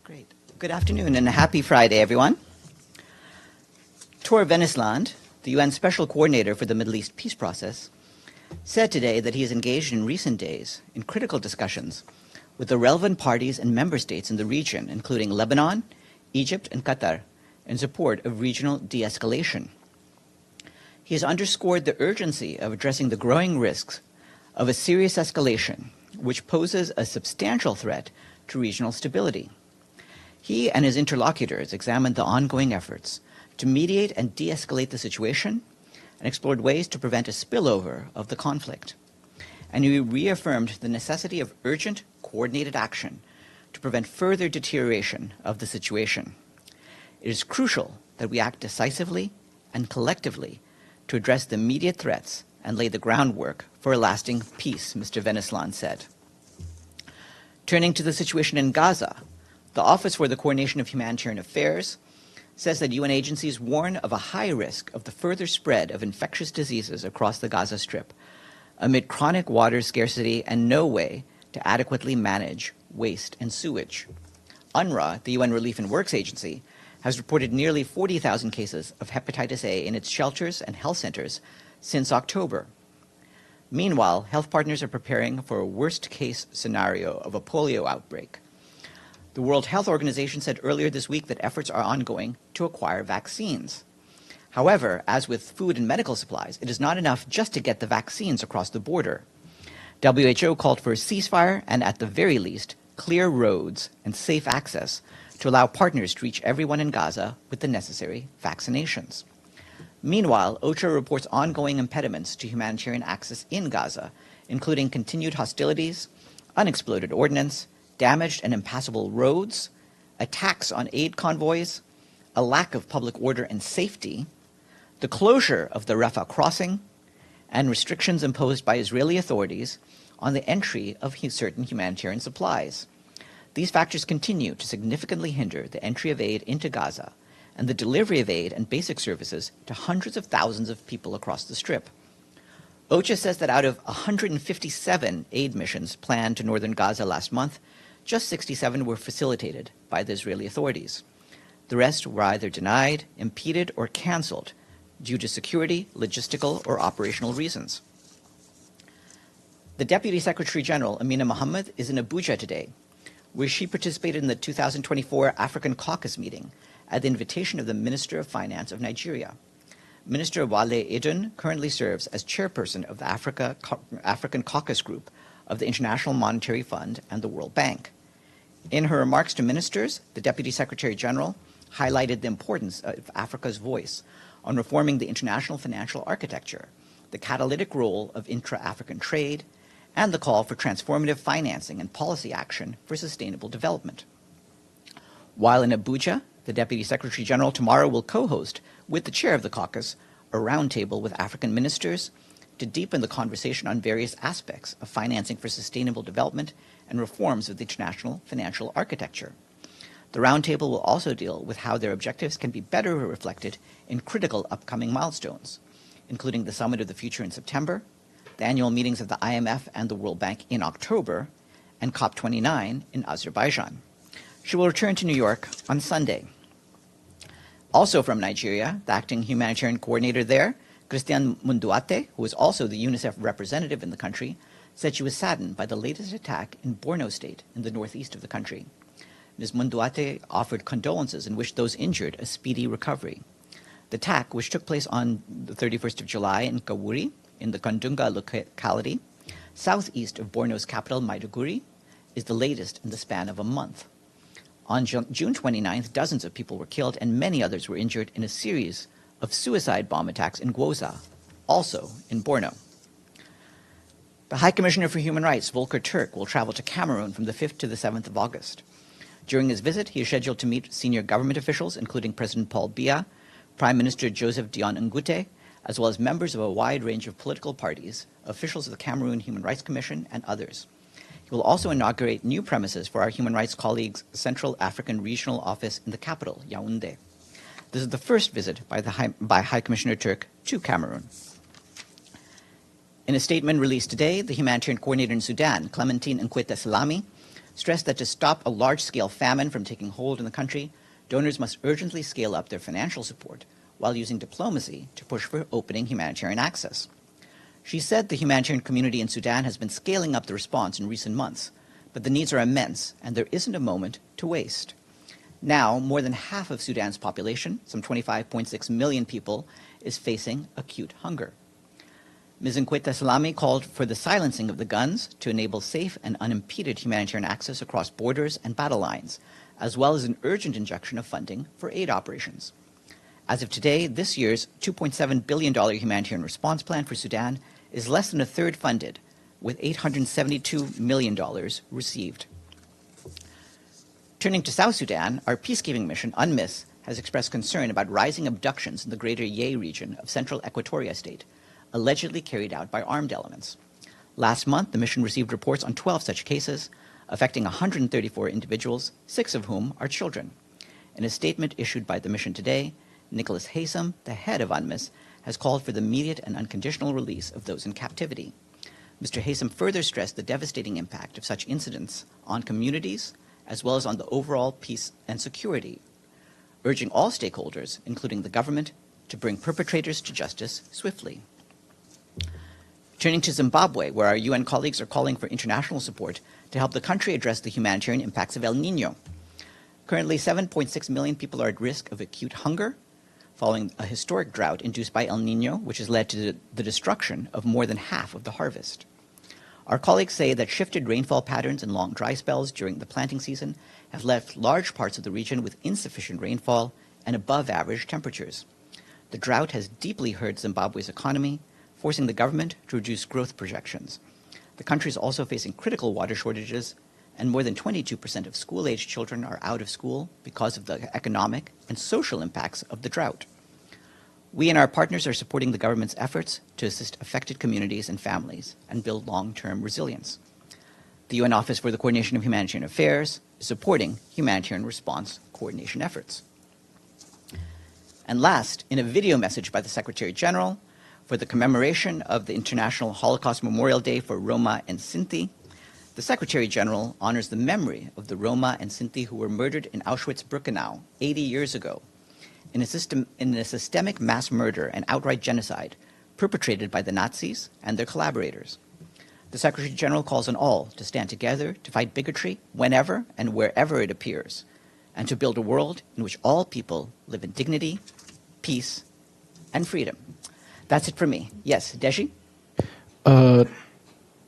Great. Good afternoon and a happy Friday, everyone. Tor Venisland, the UN Special Coordinator for the Middle East Peace Process, said today that he is engaged in recent days in critical discussions with the relevant parties and member states in the region, including Lebanon, Egypt, and Qatar, in support of regional de-escalation. He has underscored the urgency of addressing the growing risks of a serious escalation, which poses a substantial threat to regional stability. He and his interlocutors examined the ongoing efforts to mediate and de-escalate the situation and explored ways to prevent a spillover of the conflict. And he reaffirmed the necessity of urgent, coordinated action to prevent further deterioration of the situation. It is crucial that we act decisively and collectively to address the immediate threats and lay the groundwork for a lasting peace, Mr. Venisland said. Turning to the situation in Gaza, the Office for the Coordination of Humanitarian Affairs says that UN agencies warn of a high risk of the further spread of infectious diseases across the Gaza Strip, amid chronic water scarcity and no way to adequately manage waste and sewage. UNRWA, the UN Relief and Works Agency, has reported nearly 40,000 cases of hepatitis A in its shelters and health centers since October. Meanwhile, health partners are preparing for a worst-case scenario of a polio outbreak. The World Health Organization said earlier this week that efforts are ongoing to acquire vaccines. However, as with food and medical supplies, it is not enough just to get the vaccines across the border. WHO called for a ceasefire and, at the very least, clear roads and safe access to allow partners to reach everyone in Gaza with the necessary vaccinations. Meanwhile, OCHA reports ongoing impediments to humanitarian access in Gaza, including continued hostilities, unexploded ordnance, damaged and impassable roads, attacks on aid convoys, a lack of public order and safety, the closure of the Rafah crossing, and restrictions imposed by Israeli authorities on the entry of certain humanitarian supplies. These factors continue to significantly hinder the entry of aid into Gaza and the delivery of aid and basic services to hundreds of thousands of people across the Strip. OCHA says that out of 157 aid missions planned to northern Gaza last month, just 67 were facilitated by the Israeli authorities. The rest were either denied, impeded, or canceled due to security, logistical, or operational reasons. The Deputy Secretary General, Amina Mohammed, is in Abuja today, where she participated in the 2024 African Caucus meeting at the invitation of the Minister of Finance of Nigeria. Minister Wale Edun currently serves as chairperson of the African Caucus Group of the International Monetary Fund and the World Bank. In her remarks to ministers, the Deputy Secretary General highlighted the importance of Africa's voice on reforming the international financial architecture, the catalytic role of intra-African trade, and the call for transformative financing and policy action for sustainable development. While in Abuja, the Deputy Secretary General tomorrow will co-host, with the chair of the caucus, a roundtable with African ministers to deepen the conversation on various aspects of financing for sustainable development and reforms of the international financial architecture. The roundtable will also deal with how their objectives can be better reflected in critical upcoming milestones, including the Summit of the Future in September, the annual meetings of the IMF and the World Bank in October, and COP29 in Azerbaijan. She will return to New York on Sunday. Also from Nigeria, the acting humanitarian coordinator there, Christiane Munduate, who is also the UNICEF representative in the country, said she was saddened by the latest attack in Borno State in the northeast of the country. Ms. Munduate offered condolences and wished those injured a speedy recovery. The attack, which took place on the 31st of July in Kawuri, in the Kandunga locality, southeast of Borno's capital, Maiduguri, is the latest in the span of a month. On June 29th, dozens of people were killed and many others were injured in a series of suicide bomb attacks in Gwoza, also in Borno. The High Commissioner for Human Rights, Volker Turk, will travel to Cameroon from the 5th to the 7th of August. During his visit, he is scheduled to meet senior government officials, including President Paul Biya, Prime Minister Joseph Dion Ngute, as well as members of a wide range of political parties, officials of the Cameroon Human Rights Commission, and others. He will also inaugurate new premises for our human rights colleagues' Central African Regional Office in the capital, Yaoundé. This is the first visit by High Commissioner Turk to Cameroon. In a statement released today, the humanitarian coordinator in Sudan, Clementine Nkweta Salami, stressed that to stop a large-scale famine from taking hold in the country, donors must urgently scale up their financial support while using diplomacy to push for opening humanitarian access. She said the humanitarian community in Sudan has been scaling up the response in recent months, but the needs are immense and there isn't a moment to waste. Now, more than half of Sudan's population, some 25.6 million people, is facing acute hunger. Ms. Nkweta Salami called for the silencing of the guns to enable safe and unimpeded humanitarian access across borders and battle lines, as well as an urgent injection of funding for aid operations. As of today, this year's $2.7 billion humanitarian response plan for Sudan is less than a third funded, with $872 million received. Turning to South Sudan, our peacekeeping mission, UNMISS, has expressed concern about rising abductions in the greater Yei region of central Equatoria state, allegedly carried out by armed elements. Last month, the mission received reports on 12 such cases, affecting 134 individuals, 6 of whom are children. In a statement issued by the mission today, Nicholas Haysom, the head of UNMISS, has called for the immediate and unconditional release of those in captivity. Mr. Haysom further stressed the devastating impact of such incidents on communities, as well as on the overall peace and security, urging all stakeholders, including the government, to bring perpetrators to justice swiftly. Turning to Zimbabwe, where our UN colleagues are calling for international support to help the country address the humanitarian impacts of El Niño. Currently, 7.6 million people are at risk of acute hunger, following a historic drought induced by El Niño, which has led to the destruction of more than half of the harvest. Our colleagues say that shifted rainfall patterns and long dry spells during the planting season have left large parts of the region with insufficient rainfall and above-average temperatures. The drought has deeply hurt Zimbabwe's economy, forcing the government to reduce growth projections. The country is also facing critical water shortages, and more than 22% of school-aged children are out of school because of the economic and social impacts of the drought. We and our partners are supporting the government's efforts to assist affected communities and families and build long-term resilience. The UN Office for the Coordination of Humanitarian Affairs is supporting humanitarian response coordination efforts. And last, in a video message by the Secretary General for the commemoration of the International Holocaust Memorial Day for Roma and Sinti, the Secretary General honors the memory of the Roma and Sinti who were murdered in Auschwitz-Birkenau 80 years ago in a systemic mass murder and outright genocide perpetrated by the Nazis and their collaborators. The Secretary General calls on all to stand together to fight bigotry whenever and wherever it appears, and to build a world in which all people live in dignity, peace, and freedom. That's it for me. Yes, Deshi?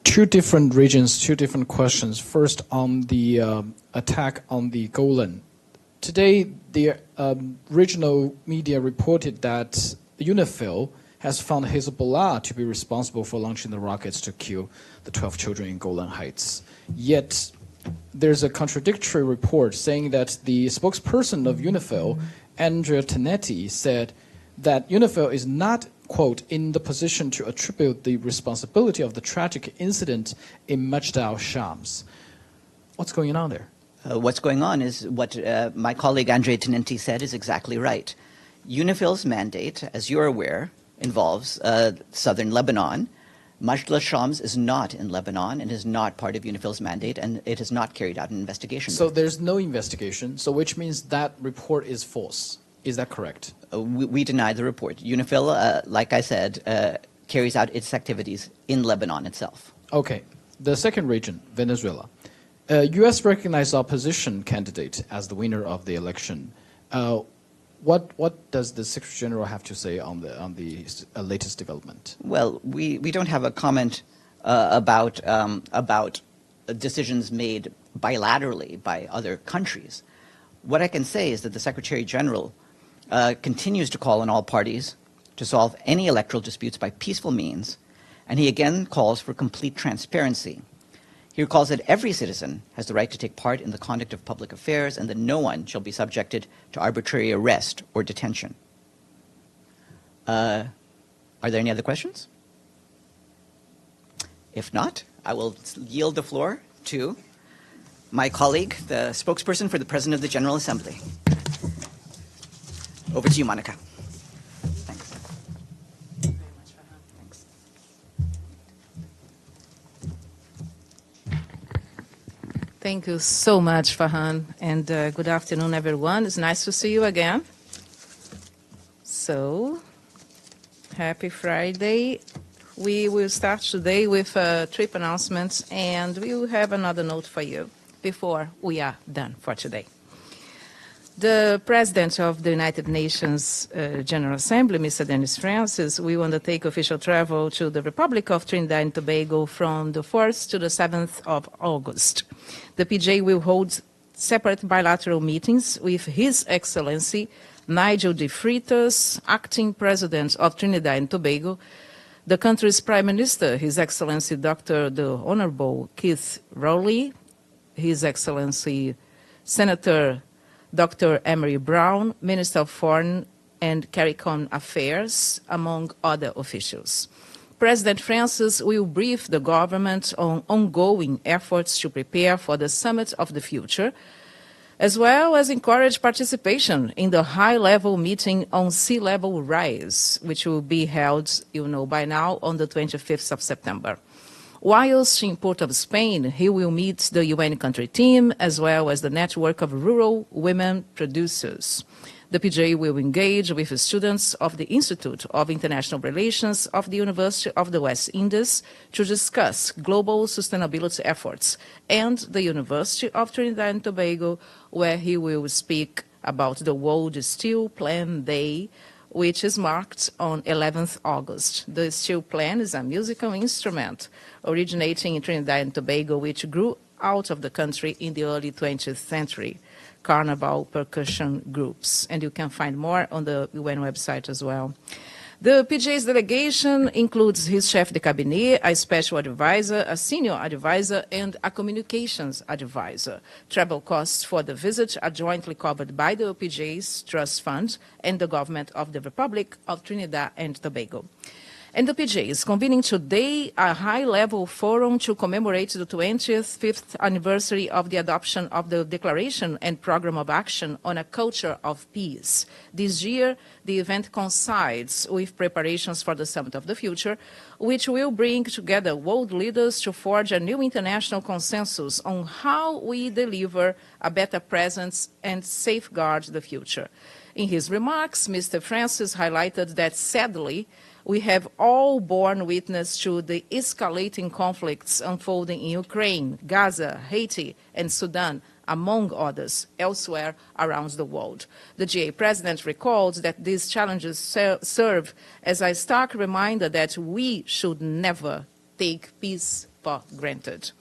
Two different regions, two different questions. First, on the attack on the Golan. Today, the regional media reported that UNIFIL has found Hezbollah to be responsible for launching the rockets to kill the 12 children in Golan Heights. Yet, there's a contradictory report saying that the spokesperson of UNIFIL, Andrea Tanetti, said that UNIFIL is not, quote, in the position to attribute the responsibility of the tragic incident in Majd al-Shams. What's going on there? What's going on is what my colleague Andrea Tanetti said is exactly right. UNIFIL's mandate, as you're aware, involves southern Lebanon. Majd al-Shams is not in Lebanon and is not part of UNIFIL's mandate, and it has not carried out an investigation. So there's no investigation, so which means that report is false. Is that correct? We deny the report. UNIFIL, like I said, carries out its activities in Lebanon itself. Okay. The second region, Venezuela. U.S. recognized opposition candidate as the winner of the election. What does the Secretary General have to say on the latest development? Well, we don't have a comment about decisions made bilaterally by other countries. What I can say is that the Secretary General continues to call on all parties to solve any electoral disputes by peaceful means, and he again calls for complete transparency. He recalls that every citizen has the right to take part in the conduct of public affairs and that no one shall be subjected to arbitrary arrest or detention. Are there any other questions? If not, I will yield the floor to my colleague, the spokesperson for the President of the General Assembly. Over to you, Monica. Thanks. Thanks. Thank you so much, Farhan, and good afternoon, everyone. It's nice to see you again. So, happy Friday. We will start today with trip announcements, and we will have another note for you before we are done for today. The President of the United Nations General Assembly, Mr. Dennis Francis, will undertake official travel to the Republic of Trinidad and Tobago from the 4th to the 7th of August. The PJ will hold separate bilateral meetings with His Excellency Nigel de Freitas, Acting President of Trinidad and Tobago, the country's Prime Minister, His Excellency Dr. the Honorable Keith Rowley, His Excellency Senator Dr. Emery Brown, Minister of Foreign and CARICOM Affairs, among other officials. President Francis will brief the government on ongoing efforts to prepare for the Summit of the Future, as well as encourage participation in the high-level meeting on sea level rise, which will be held, you know by now, on the 25th of September. Whilst in Port of Spain, he will meet the UN country team, as well as the network of rural women producers. The PJ will engage with students of the Institute of International Relations of the University of the West Indies to discuss global sustainability efforts, and the University of Trinidad and Tobago, where he will speak about the World Steel Plan Day, which is marked on 11th August. The steel plan is a musical instrument originating in Trinidad and Tobago, which grew out of the country in the early 20th century. Carnival percussion groups, and you can find more on the UN website as well. The PJ's delegation includes his chef de cabinet, a special advisor, a senior advisor, and a communications advisor. Travel costs for the visit are jointly covered by the PJ's Trust Fund and the government of the Republic of Trinidad and Tobago. And the PJ is convening today a high-level forum to commemorate the 25th anniversary of the adoption of the Declaration and Program of Action on a Culture of Peace. This year, the event coincides with preparations for the Summit of the Future, which will bring together world leaders to forge a new international consensus on how we deliver a better present and safeguard the future. In his remarks, Mr. Francis highlighted that, sadly, we have all borne witness to the escalating conflicts unfolding in Ukraine, Gaza, Haiti, and Sudan, among others, elsewhere around the world. The GA president recalled that these challenges serve as a stark reminder that we should never take peace for granted.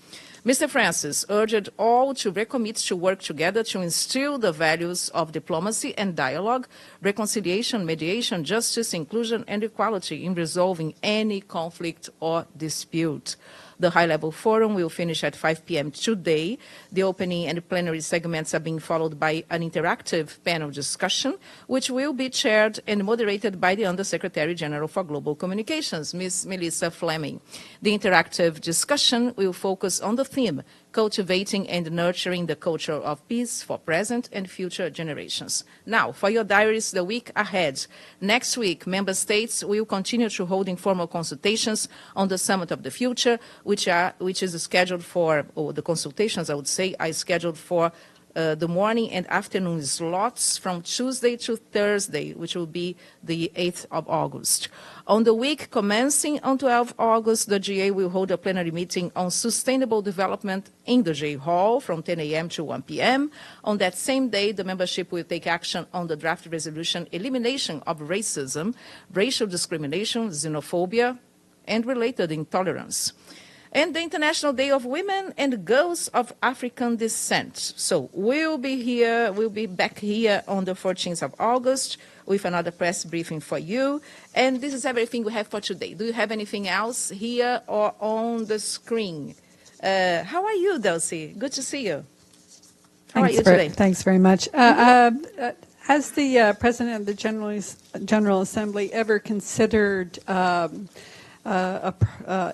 Mr. Francis urged all to recommit to work together to instill the values of diplomacy and dialogue, reconciliation, mediation, justice, inclusion, and equality in resolving any conflict or dispute. The high-level forum will finish at 5 p.m. today. The opening and plenary segments are being followed by an interactive panel discussion, which will be chaired and moderated by the Undersecretary General for Global Communications, Ms. Melissa Fleming. The interactive discussion will focus on the theme, cultivating and nurturing the culture of peace for present and future generations. Now, for your diaries, the week ahead. Next week, member states will continue to hold informal consultations on the Summit of the Future, which is scheduled for, or the consultations, I would say, are scheduled for the morning and afternoon slots from Tuesday to Thursday, which will be the 8th of August. On the week commencing on 12 August, the GA will hold a plenary meeting on sustainable development in the GA Hall from 10 a.m. to 1 p.m. On that same day, the membership will take action on the draft resolution Elimination of Racism, Racial Discrimination, Xenophobia, and Related Intolerance, and the International Day of Women and Girls of African Descent. So we'll be back here on the 14th of August with another press briefing for you. And this is everything we have for today. Do you have anything else here or on the screen? How are you, Dulcie? Good to see you. How are you today? Thanks very much. Has the President of the General Assembly ever considered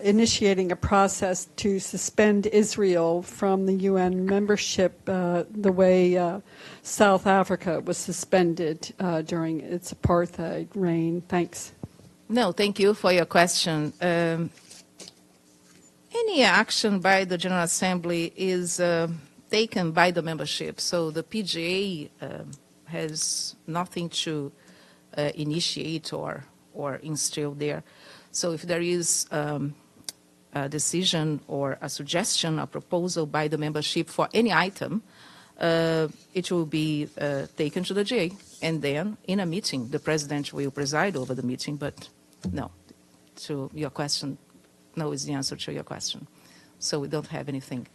initiating a process to suspend Israel from the UN membership the way South Africa was suspended during its apartheid reign? Thanks. No, thank you for your question. Any action by the General Assembly is taken by the membership. So the PGA has nothing to initiate or instill there. So if there is a decision or a suggestion, a proposal by the membership for any item, it will be taken to the GA. And then in a meeting, the president will preside over the meeting, but no, to your question, no is the answer to your question. So we don't have anything.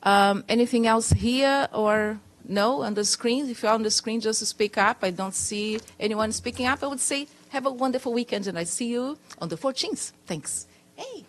Anything else here or no on the screen? If you're on the screen, just speak up. I don't see anyone speaking up. I would say have a wonderful weekend, and I see you on the 14th. Thanks. Hey.